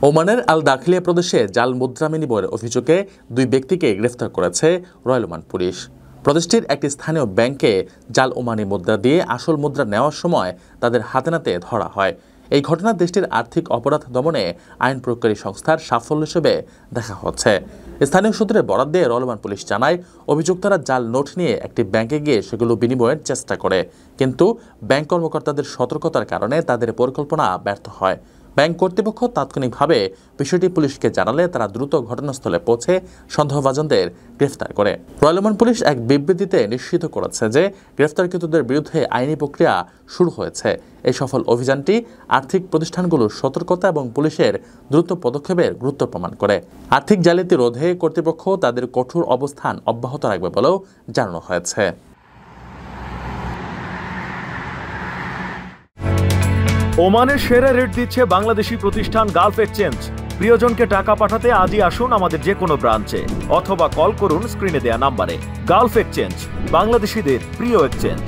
ওমানের আল দাখিলিয়া প্রদেশে জাল মুদ্রা বিনিময়ের অভিযোগে 2 ব্যক্তিকে গ্রেফতার করেছে রয়্যাল ওমান পুলিশ। প্রদেশটির একটি স্থানীয় ব্যাংকে জাল ওমানি মুদ্রা দিয়ে আসল মুদ্রা নেওয়ার সময় তাদের হাতে নাতে ধরা হয়। এই ঘটনা দেশটির আর্থিক অপরাধ দমনে আইন প্রয়োগকারী সংস্থার সাফল্য হিসেবে দেখা হচ্ছে। স্থানীয় সূত্রে বরাত দিয়ে রয়্যাল ওমান পুলিশ জানায়, অভিযুক্তরা জাল নোট নিয়ে একটি ব্যাংকে গিয়ে সেগুলো বিনিময়ের চেষ্টা করে, কিন্তু ব্যাংক কর্মকর্তাদের সতর্কতার কারণে তাদের পরিকল্পনা ব্যর্থ হয়। ব্যাংক কর্তৃপক্ষ তাৎক্ষণিকভাবে বিষয়টি পুলিশকে জানালে তারা দ্রুত ঘটনাস্থলে পৌঁছে সন্দেহভাজনদের গ্রেফতার করে। রয়্যাল ওমান পুলিশ এক বিবৃতিতে নিশ্চিত করেছে যে গ্রেফতারকৃতদের বিরুদ্ধে আইনি প্রক্রিয়া শুরু হয়েছে। এই সফল অভিযানটি আর্থিক প্রতিষ্ঠানগুলোর সতর্কতা এবং পুলিশের দ্রুত পদক্ষেপের গুরুত্ব প্রমাণ করে। আর্থিক জালিয়াতি রোধে কর্তৃপক্ষ তাদের কঠোর অবস্থান অব্যাহত রাখবে বলেও জানানো হয়েছে। ওমানের সেরা রেট দিচ্ছে বাংলাদেশি প্রতিষ্ঠান গালফ এক্সচেঞ্জ। প্রিয়জনকে টাকা পাঠাতে আজই আসুন আমাদের যে কোনো ব্রাঞ্চে অথবা কল করুন স্ক্রিনে দেয়া নাম্বারে। গালফ এক্সচেঞ্জ, বাংলাদেশিদের প্রিয় এক্সচেঞ্জ।